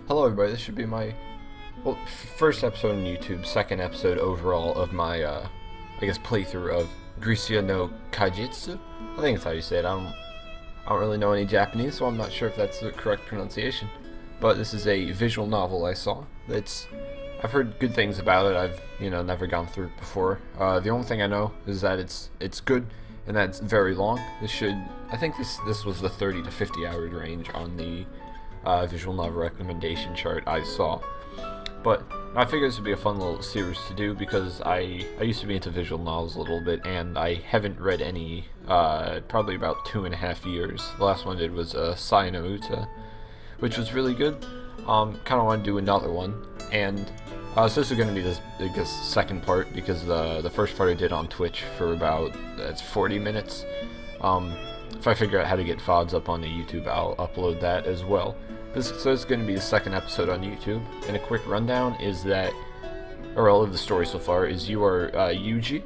Hello everybody, this should be my, first episode on YouTube, second episode overall of my, playthrough of Grisaia no Kajitsu? I think that's how you say it. I don't really know any Japanese, so I'm not sure if that's the correct pronunciation. But this is a visual novel I saw. I've heard good things about it. I've, never gone through it before. The only thing I know is that it's good, and that it's very long. I think this was the 30 to 50 hour range on the visual novel recommendation chart I saw. But I figured this would be a fun little series to do because I used to be into visual novels a little bit, and I haven't read any probably about 2.5 years. The last one I did was Sai no Uta, which was really good. Kind of want to do another one, and so this is going to be the second part because the first part I did on Twitch for about 40 minutes. If I figure out how to get VODs up on the YouTube, I'll upload that as well. So this is going to be the second episode on YouTube, and a quick rundown is that, or all of the story so far, is you are Yūji,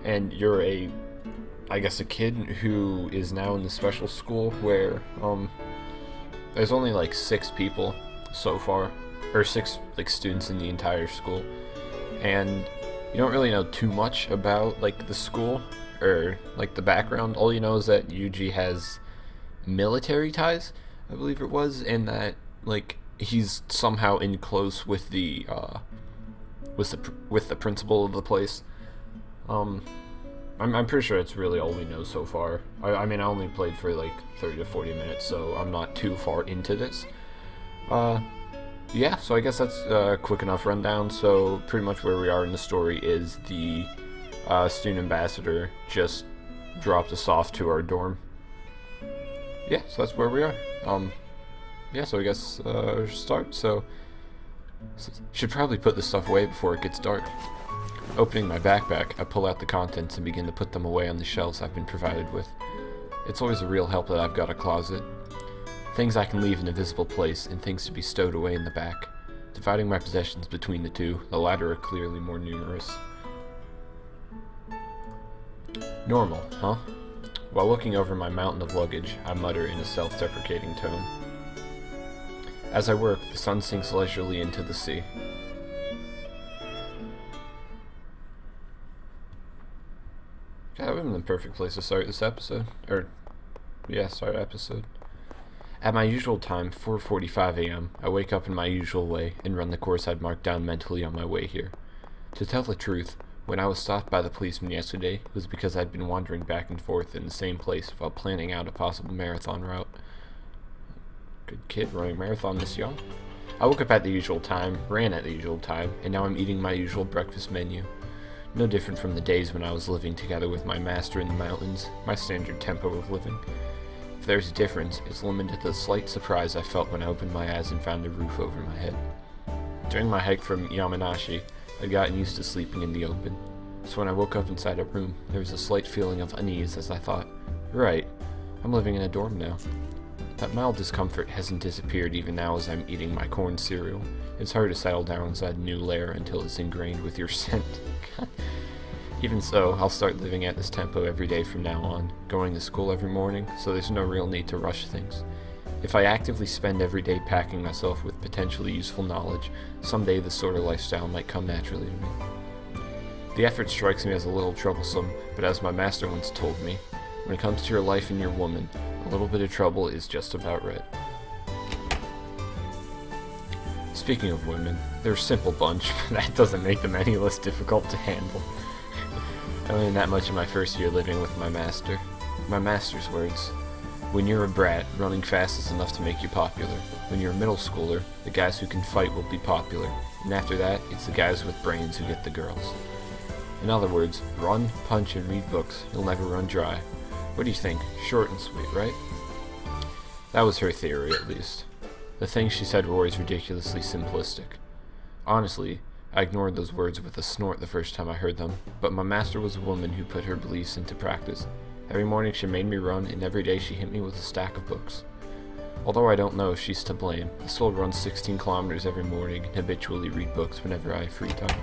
and you're a kid who is now in the special school where, there's only like 6 people so far, or 6 students in the entire school, and you don't really know too much about the school, or the background. All you know is that Yūji has military ties, I believe it was, and that he's somehow in close with the principal of the place. I'm pretty sure that's really all we know so far. I mean, I only played for 30 to 40 minutes, so I'm not too far into this. Yeah, so I guess that's a quick enough rundown. So pretty much where we are in the story is the student ambassador just dropped us off to our dorm. Yeah, so that's where we are. Yeah, so I guess start. So should probably put this stuff away before it gets dark. Opening my backpack, I pull out the contents and begin to put them away on the shelves I've been provided with. It's always a real help that I've got a closet. Things I can leave in a visible place and things to be stowed away in the back. Dividing my possessions between the two, the latter are clearly more numerous. Normal, huh? While looking over my mountain of luggage, I mutter in a self-deprecating tone. As I work, the sun sinks leisurely into the sea. That would have been the perfect place to start this episode. Start episode. At my usual time, 4:45 a.m., I wake up in my usual way and run the course I'd marked down mentally on my way here. To tell the truth, when I was stopped by the policeman yesterday, it was because I'd been wandering back and forth in the same place while planning out a possible marathon route. Good kid, running a marathon this young. I woke up at the usual time, ran at the usual time, and now I'm eating my usual breakfast menu. No different from the days when I was living together with my master in the mountains, my standard tempo of living. If there's a difference, it's limited to the slight surprise I felt when I opened my eyes and found a roof over my head. During my hike from Yamanashi, I'd gotten used to sleeping in the open, so when I woke up inside a room, there was a slight feeling of unease as I thought, right, I'm living in a dorm now. That mild discomfort hasn't disappeared even now as I'm eating my corn cereal. It's hard to settle down inside a new lair until it's ingrained with your scent. Even so, I'll start living at this tempo every day from now on, going to school every morning, so there's no real need to rush things. If I actively spend every day packing myself with potentially useful knowledge, someday this sort of lifestyle might come naturally to me. The effort strikes me as a little troublesome, but as my master once told me, when it comes to your life and your woman, a little bit of trouble is just about right. Speaking of women, they're a simple bunch, but that doesn't make them any less difficult to handle. I learned that much in my first year living with my master. My master's words: when you're a brat, running fast is enough to make you popular. When you're a middle schooler, the guys who can fight will be popular. And after that, it's the guys with brains who get the girls. In other words, run, punch, and read books. You'll never run dry. What do you think? Short and sweet, right? That was her theory, at least. The things she said were always ridiculously simplistic. Honestly, I ignored those words with a snort the first time I heard them, but my master was a woman who put her beliefs into practice. Every morning she made me run, and every day she hit me with a stack of books. Although I don't know if she's to blame, I still run 16 kilometers every morning and habitually read books whenever I have free time.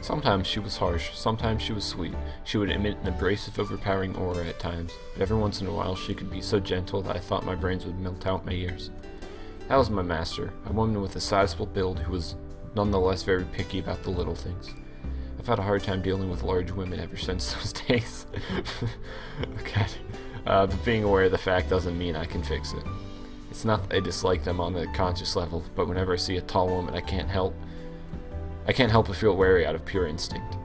Sometimes she was harsh, sometimes she was sweet. She would emit an abrasive, overpowering aura at times, but every once in a while she could be so gentle that I thought my brains would melt out my ears. That was my master, a woman with a sizable build who was nonetheless very picky about the little things. I've had a hard time dealing with large women ever since those days. Okay. But being aware of the fact doesn't mean I can fix it. It's not that I dislike them on a conscious level, but whenever I see a tall woman, I can't help but feel wary out of pure instinct.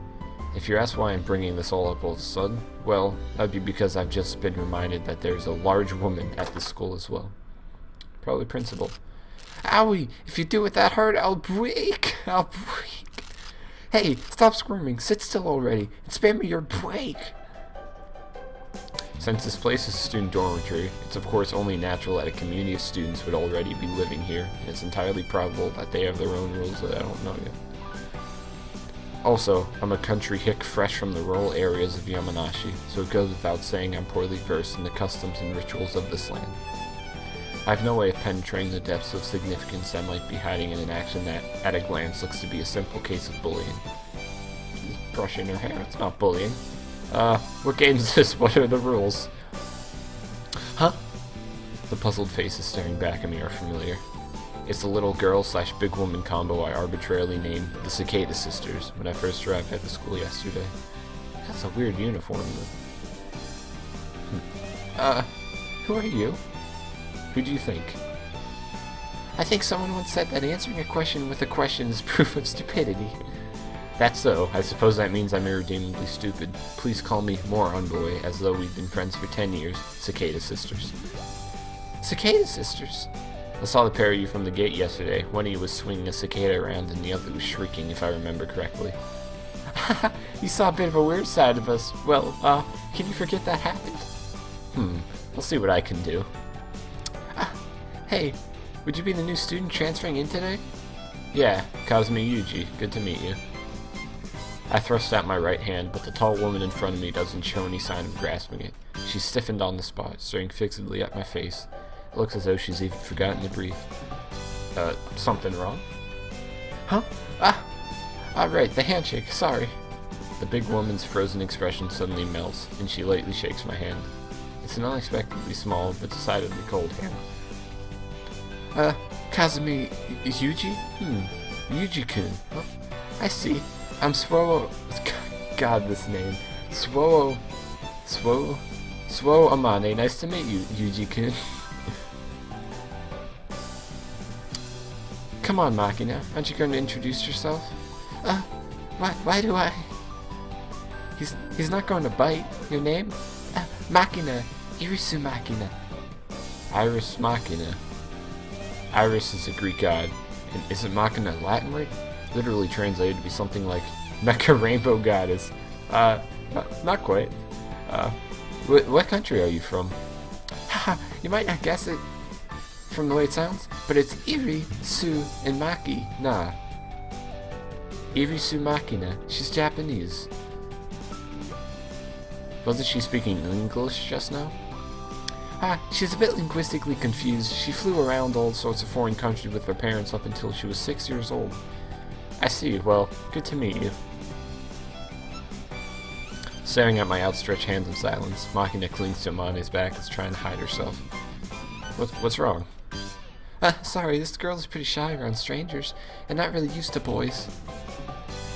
If you ask why I'm bringing this all up all of a sudden, well, that'd be because I've just been reminded that there's a large woman at the school as well. Probably principal. Owie! If you do it that hard, I'll break! I'll break! Hey, stop squirming, sit still already, and spare me your break! Since this place is a student dormitory, it's of course only natural that a community of students would already be living here, and it's entirely probable that they have their own rules that I don't know yet. Also, I'm a country hick fresh from the rural areas of Yamanashi, so it goes without saying I'm poorly versed in the customs and rituals of this land. I have no way of penetrating the depths of significance that might be hiding in an action that, at a glance, looks to be a simple case of bullying. She's brushing her hair, it's not bullying. What game is this? What are the rules? Huh? The puzzled faces staring back at me are familiar. It's the little girl/big woman combo I arbitrarily named the Cicada Sisters when I first arrived at the school yesterday. That's a weird uniform, though. Who are you? Who do you think? I think someone once said that answering a question with a question is proof of stupidity. That's so. I suppose that means I'm irredeemably stupid. Please call me Moron Boy, as though we've been friends for 10 years. Cicada Sisters. Cicada Sisters? I saw the pair of you from the gate yesterday. One of you was swinging a cicada around and the other was shrieking, if I remember correctly. You saw a bit of a weird side of us. Well, can you forget that happened? I'll see what I can do. Hey, would you be the new student transferring in today? Yeah, Kazami Yūji. Good to meet you. I thrust out my right hand, but the tall woman in front of me doesn't show any sign of grasping it. She's stiffened on the spot, staring fixedly at my face. It looks as though she's even forgotten to breathe. Something wrong? Huh? Right, the handshake, sorry. The big woman's frozen expression suddenly melts, and she lightly shakes my hand. It's an unexpectedly small, but decidedly cold hand. Kazami Yūji? Yūji-kun. Oh, I see. I'm Swowo... God, this name. Swowo Amane. Nice to meet you, Yūji-kun. Come on, Makina. Aren't you going to introduce yourself? Why do I... He's not going to bite. Your name? Makina. Irisu Makina. Iris Makina. Iris is a Greek god. And isn't Makina a Latin word? Literally translated to be something like Mecha Rainbow Goddess. Not quite. What country are you from? Haha, you might not guess it from the way it sounds, but it's Irisu and Makina. Irisu Makina. She's Japanese. Wasn't she speaking English just now? She's a bit linguistically confused. She flew around all sorts of foreign countries with her parents up until she was 6 years old. I see. Well, good to meet you. Staring at my outstretched hands in silence, Makina clings to Amane's back as trying to hide herself. What's wrong? Sorry, this girl is pretty shy around strangers, and not really used to boys.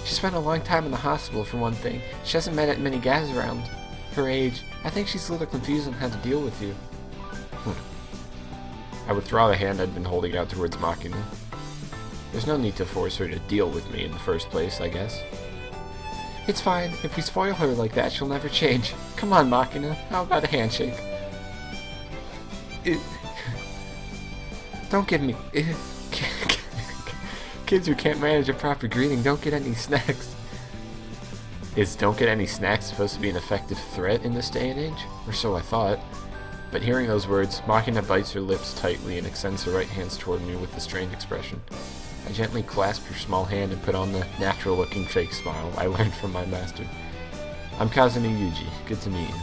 She spent a long time in the hospital, for one thing. She hasn't met many guys around her age. I think she's a little confused on how to deal with you. I withdraw the hand I'd been holding out towards Makina. There's no need to force her to deal with me in the first place, I guess. It's fine. If we spoil her like that, she'll never change. Come on, Makina. How about a handshake? Don't give me... Kids who can't manage a proper greeting don't get any snacks. Is don't get any snacks supposed to be an effective threat in this day and age? Or so I thought. But hearing those words, Makina bites her lips tightly and extends her right hands toward me with a strained expression. I gently clasp her small hand and put on the natural-looking fake smile I learned from my master. I'm Kazami Yūji. Good to meet you.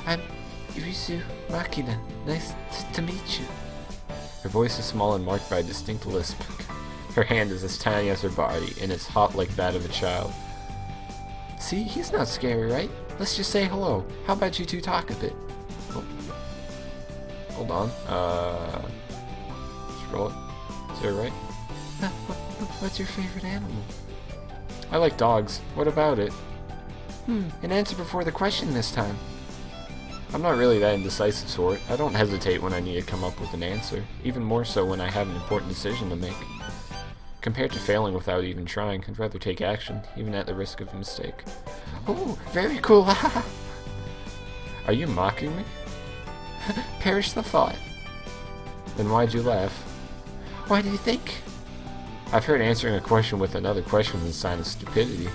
I'm Irisu Makina. Nice to meet you. Her voice is small and marked by a distinct lisp. Her hand is as tiny as her body, and it's hot like that of a child. See, he's not scary, right? Let's just say hello. How about you two talk a bit? Oh. Hold on. after all. Is that right? What's your favorite animal? I like dogs. What about it? An answer before the question this time. I'm not really that indecisive sort. I don't hesitate when I need to come up with an answer, even more so when I have an important decision to make. Compared to failing without even trying, I'd rather take action, even at the risk of a mistake. Oh, very cool. Are you mocking me? Perish the thought. Then why'd you laugh? Why do you think? I've heard answering a question with another question is a sign of stupidity.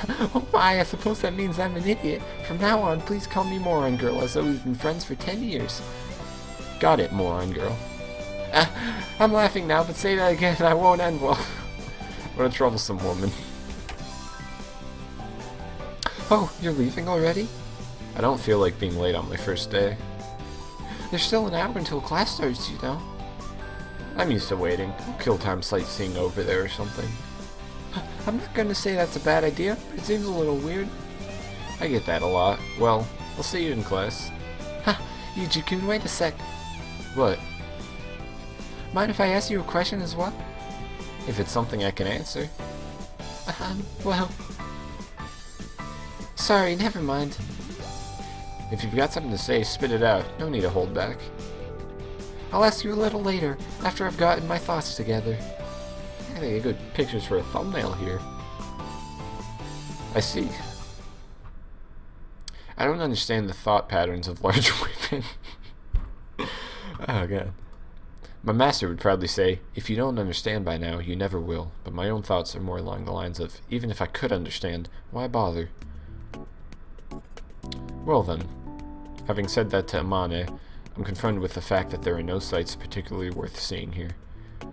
Oh my, I suppose that means I'm an idiot. From now on, please call me Moron Girl, as though we've been friends for 10 years. Got it, Moron Girl. I'm laughing now, but say that again and I won't end well. What a troublesome woman. Oh, you're leaving already? I don't feel like being late on my first day. There's still an hour until class starts, you know. I'm used to waiting. I'll kill time sightseeing over there or something. I'm not gonna say that's a bad idea, but it seems a little weird. I get that a lot. Well, I'll see you in class. Yūji-kun, wait a sec. What? Mind if I ask you a question as well? If it's something I can answer. Well... Sorry, never mind. If you've got something to say, spit it out. No need to hold back. I'll ask you a little later, after I've gotten my thoughts together. Hey, good pictures for a thumbnail here. I see. I don't understand the thought patterns of large women. Oh god. My master would proudly say, if you don't understand by now, you never will. But my own thoughts are more along the lines of, even if I could understand, why bother? Well then, having said that to Amane, I'm confronted with the fact that there are no sights particularly worth seeing here.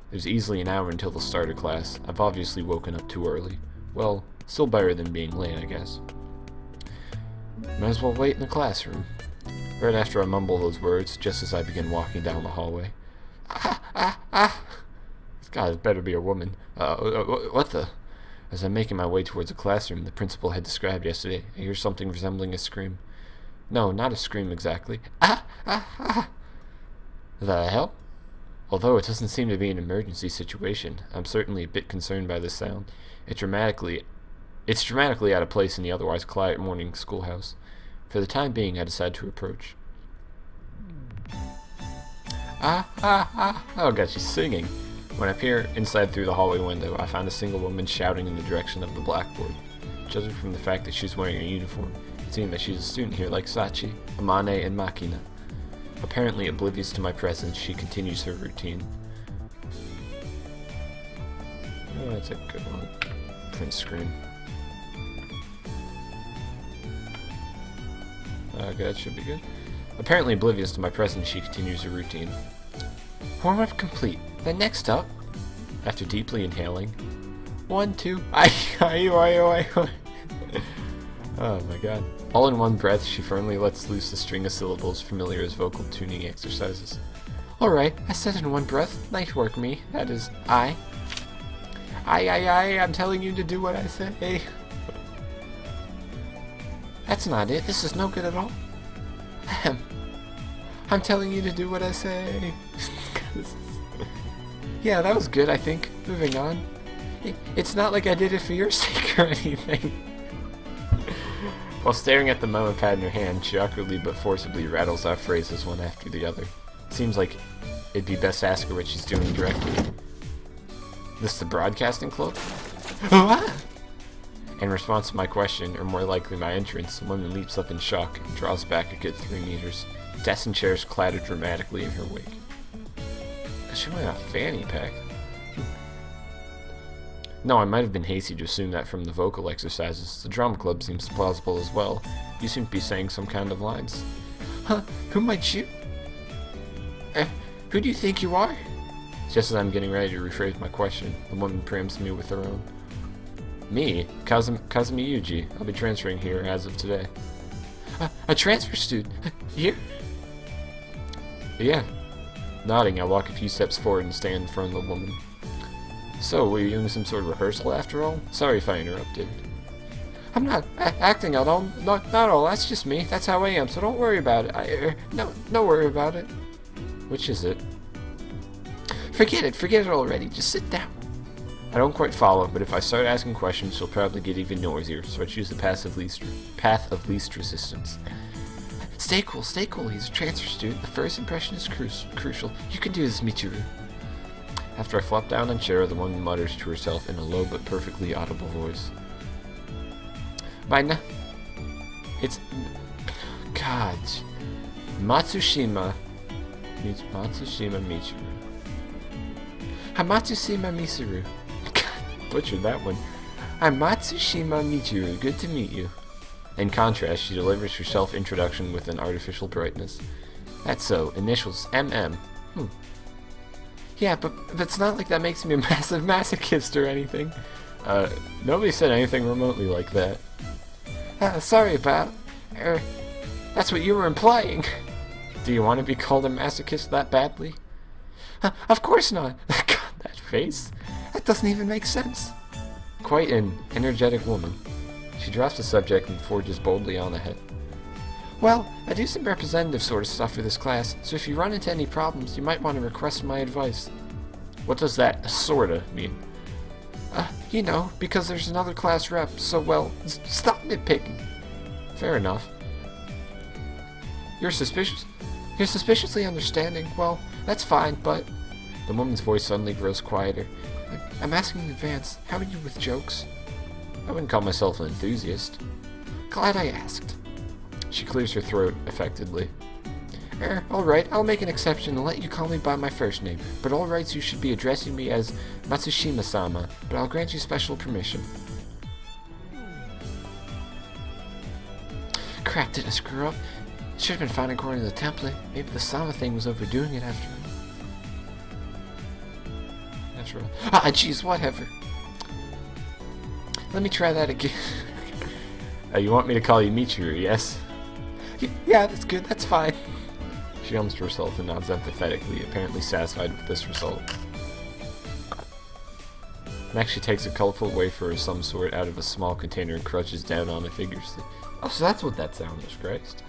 There's easily an hour until the start of class. I've obviously woken up too early. Well, still better than being late, I guess. Might as well wait in the classroom. Right after I mumble those words, just as I begin walking down the hallway. This guy better be a woman. What the? As I'm making my way towards the classroom the principal had described yesterday, I hear something resembling a scream. No, not a scream exactly. The hell? Although it doesn't seem to be an emergency situation, I'm certainly a bit concerned by this sound. It's dramatically out of place in the otherwise quiet morning schoolhouse. For the time being, I decide to approach. Oh god, she's singing. When I peer inside through the hallway window, I find a single woman shouting in the direction of the blackboard. Judging from the fact that she's wearing a uniform, it seems that she's a student here like Sachi, Amane, and Makina. Apparently oblivious to my presence, she continues her routine. Oh, that's a good one. Print screen. Okay, that should be good. Apparently oblivious to my presence, she continues her routine. Warm-up complete. Then next up, after deeply inhaling, 1, 2, oh my god. All in one breath, she firmly lets loose the string of syllables familiar as vocal tuning exercises. Alright, I said in one breath. Nice work, me. That is, I. I'm telling you to do what I say. That's not it. This is no good at all. I'm telling you to do what I say. Yeah, that was good, I think. Moving on. It's not like I did it for your sake or anything. While staring at the memo pad in her hand, she awkwardly but forcibly rattles off phrases one after the other. It seems like it'd be best to ask her what she's doing directly. This the broadcasting club? What? In response to my question, or more likely my entrance, the woman leaps up in shock and draws back a good 3 meters. Desks and chairs clatter dramatically in her wake. Is she wearing a fanny pack? No, I might have been hasty to assume that from the vocal exercises. The drama club seems plausible as well. You seem to be saying some kind of lines. Huh? Who might you? Who do you think you are? Just as I'm getting ready to rephrase my question, the woman preempts me with her own. Me? Kazami Yūji. I'll be transferring here as of today. A transfer student? Here? Yeah. Nodding, I walk a few steps forward and stand in front of the woman. So, were you doing some sort of rehearsal after all? Sorry if I interrupted. I'm not acting at all. Not at all. That's just me. That's how I am. So don't worry about it. No worry about it. Which is it? Forget it already. Just sit down. I don't quite follow, but if I start asking questions, she'll probably get even noisier, so I choose the path of least resistance. Stay cool. He's a transfer student. The first impression is crucial. You can do this, Michiru. After I flop down on chair, the woman mutters to herself in a low but perfectly audible voice. It's... God. Matsushima Michiru. Matsushima Michiru. Butchered that one. I'm Matsushima Michiru. Good to meet you. In contrast, she delivers her self-introduction with an artificial brightness. That's so. Initials MM. Yeah, but it's not like that makes me a massive masochist or anything. Nobody said anything remotely like that. Sorry about... that's what you were implying. Do you want to be called a masochist that badly? Of course not. God, that face. That doesn't even make sense. Quite an energetic woman. She drops the subject and forges boldly on ahead. Well, I do some representative sort of stuff for this class, so if you run into any problems, you might want to request my advice. What does that sorta mean? You know, because there's another class rep, so well, stop nitpicking. Fair enough. You're suspiciously understanding. Well, that's fine, but... The woman's voice suddenly grows quieter. I'm asking in advance, how are you with jokes? I wouldn't call myself an enthusiast. Glad I asked. She clears her throat affectedly. Alright, I'll make an exception and let you call me by my first name, but all rights you should be addressing me as Matsushima-sama, but I'll grant you special permission. Crap, did I screw up? It should have been fine according to the template. Maybe the Sama thing was overdoing it after all. Jeez, whatever. Let me try that again. You want me to call you Michiru, yes? Yeah, that's good, that's fine. She hums to herself and nods empathetically, apparently satisfied with this result. Next, she takes a colorful wafer of some sort out of a small container and crunches down on it vigorously. Oh, so that's what that sound is, Christ.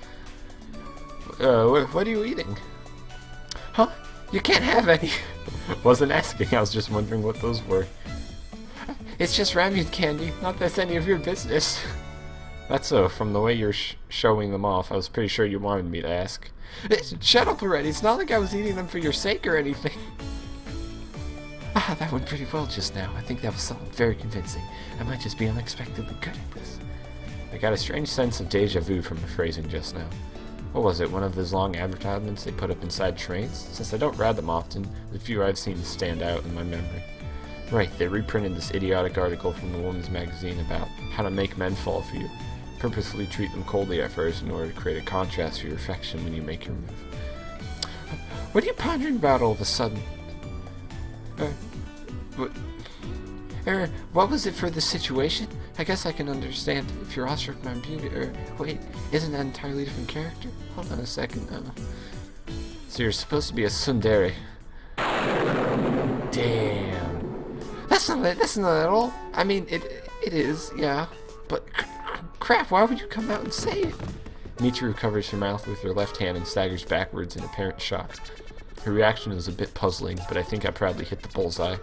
What are you eating? Huh? You can't have any. Wasn't asking, I was just wondering what those were. It's just ramen candy, not that's any of your business. That's so, from the way you're showing them off, I was pretty sure you wanted me to ask. Shut up already, it's not like I was eating them for your sake or anything. That went pretty well just now. I think that was solid, very convincing. I might just be unexpectedly good at this. I got a strange sense of deja vu from the phrasing just now. What was it, one of those long advertisements they put up inside trains? Since I don't ride them often, the few I've seen stand out in my memory. Right, they reprinted this idiotic article from the woman's magazine about how to make men fall for you. Purposefully treat them coldly at first in order to create a contrast for your affection when you make your move. What are you pondering about all of a sudden? What was it for the situation? I guess I can understand if you're awestruck by my beauty. Wait, isn't that an entirely different character? Hold on a second. So you're supposed to be a tsundere. Damn. That's not it at all. I mean, it is, yeah. But crap, why would you come out and say it? Michiru covers her mouth with her left hand and staggers backwards in apparent shock. Her reaction is a bit puzzling, but I think I proudly hit the bullseye.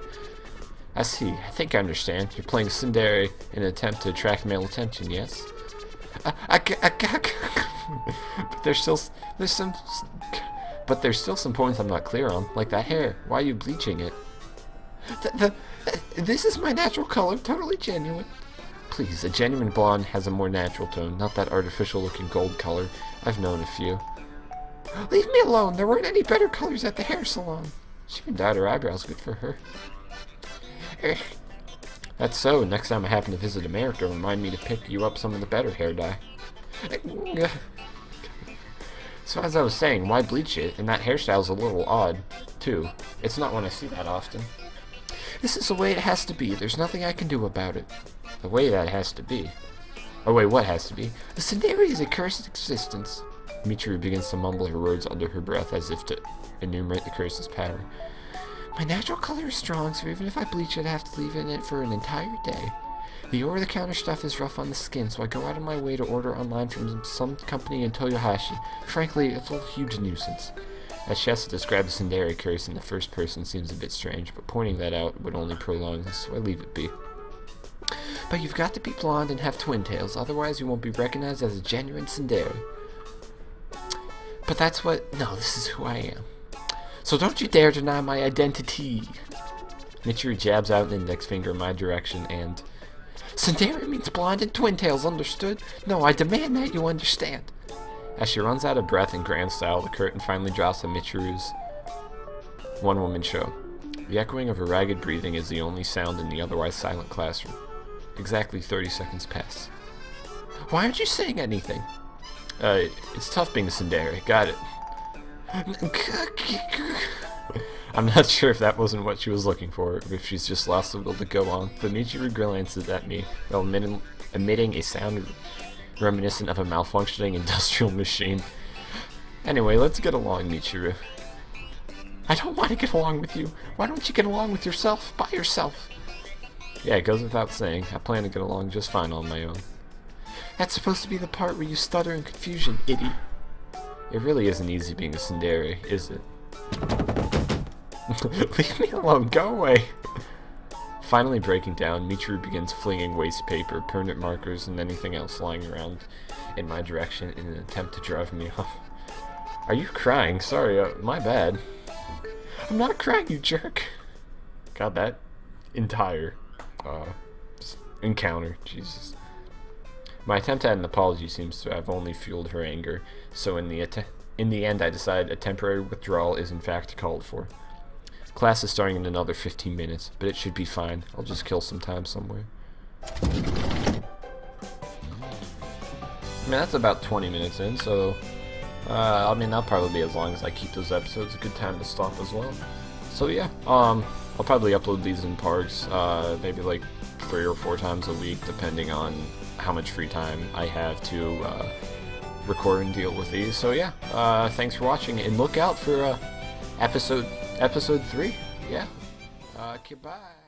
I see. I think I understand. You're playing tsundere in an attempt to attract male attention, yes? But there's still some points I'm not clear on, like that hair. Why are you bleaching it? This is my natural color, totally genuine. Please, a genuine blonde has a more natural tone, not that artificial-looking gold color. I've known a few. Leave me alone. There weren't any better colors at the hair salon. She even dyed her eyebrows. Good for her. That's so. Next time I happen to visit America, remind me to pick you up some of the better hair dye. So as I was saying, why bleach it? And that hairstyle's a little odd, too. It's not one I see that often. This is the way it has to be. There's nothing I can do about it. The way that has to be. Oh wait, what has to be? The scenario is a cursed existence. Michiru begins to mumble her words under her breath as if to enumerate the curse's power. My natural color is strong, so even if I bleach it, I have to leave it in it for an entire day. The over-the-counter stuff is rough on the skin, so I go out of my way to order online from some company in Toyohashi. Frankly, it's a huge nuisance. As she has to describe the tsundere curse in the first person seems a bit strange, but pointing that out would only prolong this, so I leave it be. But you've got to be blonde and have twin tails, otherwise you won't be recognized as a genuine tsundere. But that's what... No, this is who I am. So don't you dare deny my identity! Michiru jabs out an index finger in my direction and... Tsundere means blonde and twin tails, understood? No, I demand that you understand. As she runs out of breath in grand style, the curtain finally drops on Michiru's one-woman show. The echoing of her ragged breathing is the only sound in the otherwise silent classroom. Exactly 30 seconds pass. Why aren't you saying anything? It's tough being a tsundere. Got it. I'm not sure if that wasn't what she was looking for, or if she's just lost the will to go on, but Michiru glances at me, while emitting a sound reminiscent of a malfunctioning industrial machine. Anyway, let's get along, Michiru. I don't want to get along with you. Why don't you get along with yourself, by yourself? Yeah, it goes without saying. I plan to get along just fine on my own. That's supposed to be the part where you stutter in confusion, idiot. It really isn't easy being a tsundere, is it? Leave me alone, go away! Finally breaking down, Michiru begins flinging waste paper, permanent markers, and anything else lying around in my direction in an attempt to drive me off. Are you crying? Sorry, my bad. I'm not crying, you jerk! God, that entire encounter, Jesus. My attempt at an apology seems to have only fueled her anger, so in the end I decide a temporary withdrawal is in fact called for. Class is starting in another 15 minutes, but it should be fine. I'll just kill some time somewhere. I mean, that's about 20 minutes in, so... I mean, that'll probably be as long as I keep those episodes. A good time to stop as well. So yeah, I'll probably upload these in parts, maybe like 3 or 4 times a week, depending on how much free time I have to record and deal with these. So yeah, thanks for watching, and look out for episode 3. Yeah. Goodbye.